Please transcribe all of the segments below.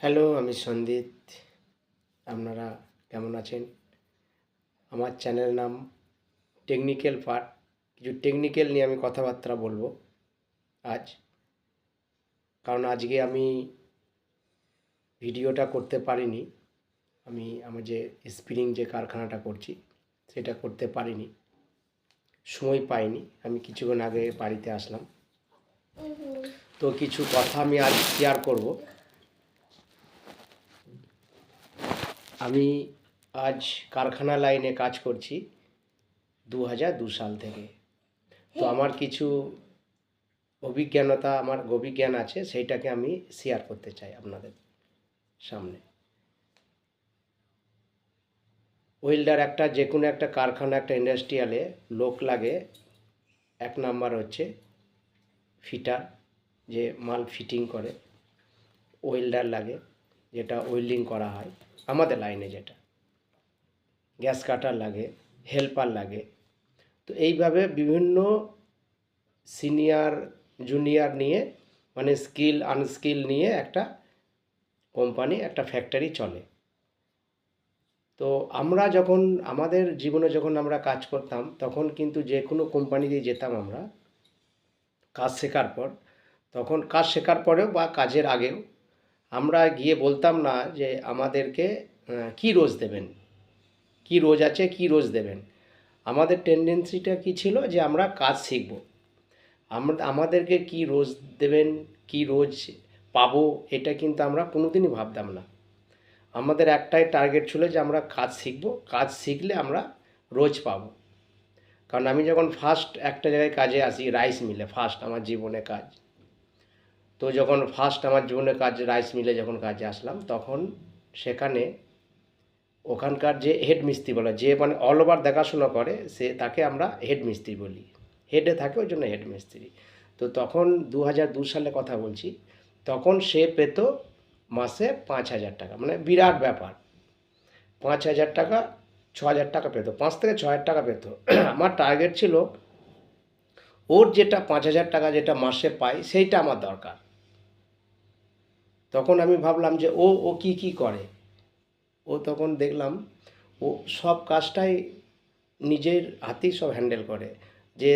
Hello, আমি সন্দীপ। আপনারা কেমন আছেন? আমার চ্যানেলের নাম টেকনিক্যাল পার্ট। কিছু টেকনিক্যাল নিয়ে আমি কথাবার্তা বলবো আজ। কারণ আজকে আমি ভিডিওটা করতে পারিনি। আমি আমার যে স্প্রিং যে কারখানাটা করছি সেটা করতে পারিনি, সময় পাইনি। আমি কিছুক্ষণ আগে বাড়িতে আসলাম। তো কিছু কথা আমি আজ শেয়ার করব। আমি আজ কারখানা লাইনে কাজ করছি 2002 সাল থেকে। তো আমার কিছু অভিজ্ঞতা, আমার অভিজ্ঞান আছে, সেইটাকে আমি শেয়ার করতে চাই আপনাদের সামনে। ওয়েল্ডার একটা যে কোনো একটা কারখানা, একটা ইন্ডাস্ট্রিয়ালে লোক লাগে। এক নাম্বার হচ্ছে ফিটার, যে মাল ফিটিং করে। ওয়েল্ডার লাগে, যেটা ওয়েল্ডিং করা হয় আমাদের লাইনে, যেটা গ্যাস কাটার লাগে, হেল্পার লাগে। তো এইভাবে বিভিন্ন সিনিয়র জুনিয়র নিয়ে, মানে স্কিল আনস্কিল নিয়ে একটা কোম্পানি, একটা ফ্যাক্টরি চলে। তো আমরা যখন আমাদের জীবনে যখন আমরা কাজ করতাম, তখন কিন্তু যে কোনো কোম্পানিতে যেতাম আমরা কাজ শেখার পর। তখন কাজ শেখার পরেও বা কাজের আগেও আমরা গিয়ে বলতাম না যে আমাদেরকে কী রোজ দেবেন, কী রোজ আছে, কী রোজ দেবেন। আমাদের টেন্ডেন্সিটা কী ছিল যে আমরা কাজ শিখব। আমাদেরকে কী রোজ দেবেন, কী রোজ পাবো, এটা কিন্তু আমরা কোনোদিনই ভাবতাম না। আমাদের একটাই টার্গেট ছিল যে আমরা কাজ শিখব, কাজ শিখলে আমরা রোজ পাবো। কারণ আমি যখন ফার্স্ট একটা জায়গায় কাজে আসি, রাইস মিলে, ফার্স্ট আমার জীবনে কাজ। তো যখন ফার্স্ট আমার জীবনে কাজ রাইস মিলে যখন কাজে আসলাম, তখন সেখানে ওখানকার যে হেড মিস্ত্রি বলে, যে মানে অল ওভার দেখাশোনা করে, তাকে আমরা হেড মিস্ত্রি বলি। হেডে থাকে ওই জন্য হেড মিস্ত্রি। তো তখন 2002 সালে কথা বলছি। তখন সে পেত মাসে 5,000 টাকা, মানে বিরাট ব্যাপার। 5,000 টাকা, 6,000 টাকা পেত, 5 থেকে 6,000 টাকা পেত। আমার টার্গেট ছিল ওর যেটা 5,000 টাকা যেটা মাসে পায় সেইটা আমার দরকার। তখন আমি ভাবলাম যে ও ও কী কী করে। ও তখন দেখলাম ও সব কাজটাই নিজের হাতেই সব হ্যান্ডেল করে। যে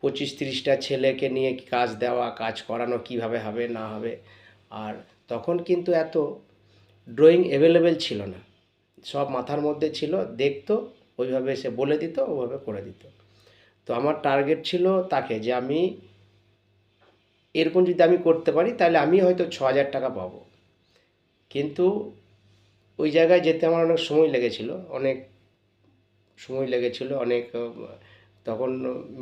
25-30টা ছেলেকে নিয়ে কাজ দেওয়া, কাজ করানো, কিভাবে হবে না হবে। আর তখন কিন্তু এত ড্রয়িং অ্যাভেলেবেল ছিল না, সব মাথার মধ্যে ছিল, দেখতো, ওইভাবে সে বলে দিত, ওইভাবে করে দিত। তো আমার টার্গেট ছিল তাকে, যে আমি এরকম যদি আমি করতে পারি তাহলে আমি হয়তো 6,000 টাকা পাবো। কিন্তু ওই জায়গায় যেতে আমার অনেক সময় লেগেছিল, অনেক সময় লেগেছিল অনেক। তখন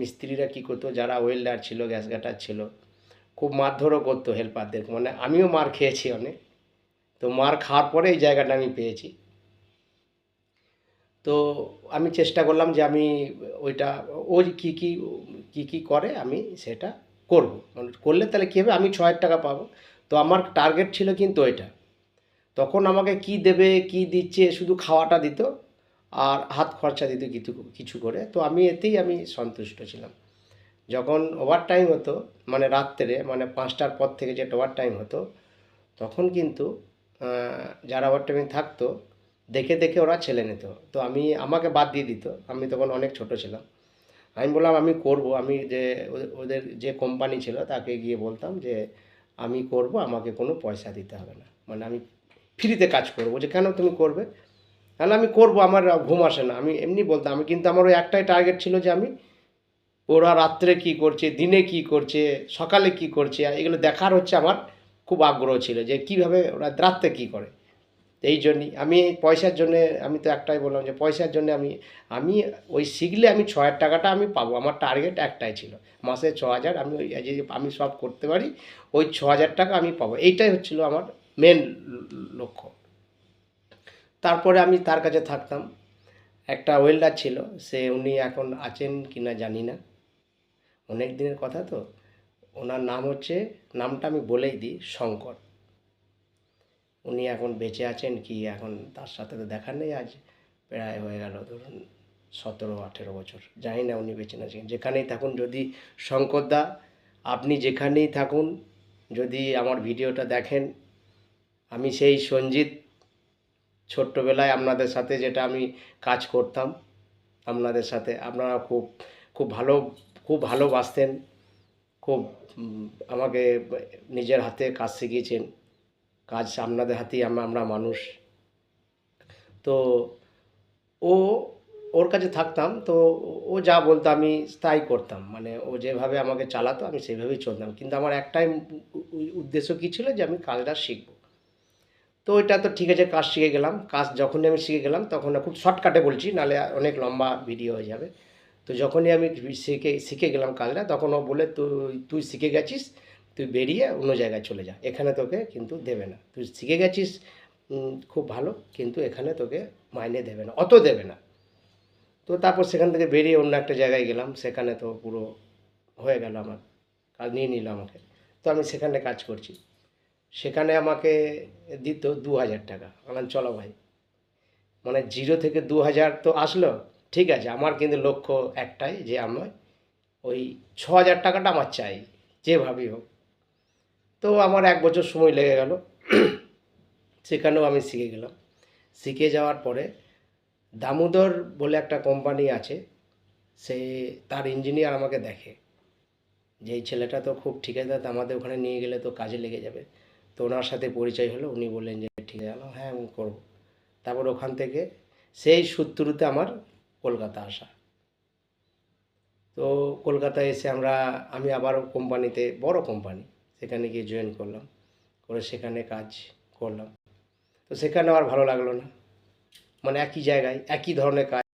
মিস্ত্রিরা কী করতো, যারা ওয়েল্ডার ছিল, গ্যাস কাটার ছিল, খুব মারধরও করতো হেল্পারদের। মানে আমিও মার খেয়েছি অনেক। তো মার খাওয়ার পরে এই জায়গাটা আমি পেয়েছি। তো আমি চেষ্টা করলাম যে আমি ওইটা, ও কী কী কী কী করে আমি সেটা করব। মানে করলে তাহলে কী হবে, আমি 6,000 টাকা পাবো। তো আমার টার্গেট ছিল কিন্তু ওইটা। তখন আমাকে কি দেবে, কি দিচ্ছে, শুধু খাওয়াটা দিত আর হাত খরচা দিত কিছু কিছু করে। তো আমি এতেই আমি সন্তুষ্ট ছিলাম। যখন ওভার টাইম হতো, মানে রাত্রে, মানে 5টার পর থেকে যেটা ওভার টাইম হতো, তখন কিন্তু যারা ওভার টাইমে থাকতো, দেখে দেখে ওরা ছেলে নিত। তো আমাকে বাদ দিয়ে দিত। আমি তখন অনেক ছোট ছিলাম। আমি বললাম আমি করব। আমি যে ওদের যে কোম্পানি ছিল তাকে গিয়ে বলতাম যে আমি করব, আমাকে কোনো পয়সা দিতে হবে না, মানে আমি ফ্রিতে কাজ করবো। যে কেন তুমি করবে? তাহলে আমি করব, আমার ঘুম আসে না, আমি এমনি বলতাম। আমি কিন্তু আমার ওই একটাই টার্গেট ছিল যে আমি ওরা রাত্রে কী করছে, দিনে কী করছে, সকালে কী করছে, এগুলো দেখার হচ্ছে আমার খুব আগ্রহ ছিল, যে কীভাবে ওরা রাত্রে কী করে। এই জন্যই আমি এই পয়সার জন্যে, আমি তো একটাই বললাম যে পয়সার জন্যে আমি আমি ওই শিখলে আমি 6,000 টাকাটা আমি পাবো। আমার টার্গেট একটাই ছিল, মাসে 6,000 আমি ওই যে আমি সব করতে পারি, ওই 6,000 টাকা আমি পাবো। এইটাই হচ্ছিল আমার মেন লক্ষ্য। তারপরে আমি তার কাছে থাকতাম। একটা ওয়েল্ডার ছিল, উনি এখন আছেন কি না জানি না, অনেক দিনের কথা তো। ওনার নাম হচ্ছে, নামটা আমি বলেই দিই, শঙ্কর। উনি এখন বেঁচে আছেন কি, এখন তার সাথে তো দেখা নেই। আজ প্রায় হয়ে গেল ধরুন 17-18 বছর, জানি না উনি বেঁচে আছেন। যেখানেই থাকুন, যদি শঙ্করদা, আপনি যেখানেই থাকুন, যদি আমার ভিডিওটা দেখেন, আমি সেই সঞ্জিত, ছোট্টবেলায় আপনাদের সাথে যেটা আমি কাজ করতাম, আপনাদের সাথে আপনারা খুব খুব ভালো, খুব ভালোবাসতেন, খুব আমাকে নিজের হাতে কাজ শিখিয়েছেন। কাজ আপনাদের হাতেই আমরা মানুষ। তো ও ওর কাছে থাকতাম, তো ও যা বলতো আমি তাই করতাম, মানে ও যেভাবে আমাকে চালাতো আমি সেইভাবেই চলতাম, কিন্তু আমার একটাই উদ্দেশ্য কী ছিল, যে আমি কাজটা শিখব। তো ওইটা তো ঠিক আছে, কাজ শিখে গেলাম। কাজ যখনই আমি শিখে গেলাম তখন খুব শর্টকাটে বলছি, নাহলে অনেক লম্বা ভিডিও হয়ে যাবে। তো যখনই আমি শিখে শিখে গেলাম কাজটা, তখন ও বলে, তুই তুই শিখে গেছিস, তুই বেরিয়ে অন্য জায়গায় চলে যা, এখানে তোকে কিন্তু দেবে না। তুই শিখে গেছিস খুব ভালো, কিন্তু এখানে তোকে মাইনে দেবে না, অত দেবে না। তো তারপর সেখান থেকে বেরিয়ে অন্য একটা জায়গায় গেলাম, সেখানে তো পুরো হয়ে গেল, আমার কাজ নিয়ে নিল আমাকে। তো আমি সেখানে কাজ করছি, সেখানে আমাকে দিত 2,000 টাকা। বললাম চলো ভাই, মানে 0 থেকে 2,000 তো আসলো, ঠিক আছে। আমার কিন্তু লক্ষ্য একটাই, যে আমার ওই 6,000 টাকাটা আমার চাই, যেভাবেই হোক। তো আমার 1 বছর সময় লেগে গেল, সেখানেও আমি শিখে গেলাম। শিখে যাওয়ার পরে দামোদর বলে একটা কোম্পানি আছে, সে তার ইঞ্জিনিয়ার আমাকে দেখে যে এই ছেলেটা তো খুব ঠিকাদার, আমাদের ওখানে নিয়ে গেলে তো কাজে লেগে যাবে। তো ওনার সাথে পরিচয় হলো, উনি বললেন যে ঠিক আছে, হ্যাঁ আমি করবো। তারপর ওখান থেকে সেই সূত্রতে আমার কলকাতা আসা। তো কলকাতায় এসে আমি আবারও কোম্পানিতে, বড় কোম্পানি, সেখানে গিয়ে জয়েন করলাম, করে সেখানে কাজ করলাম। তো সেখানে আমার ভালো লাগলো না, মানে একই জায়গায় একই ধরনের কাজ।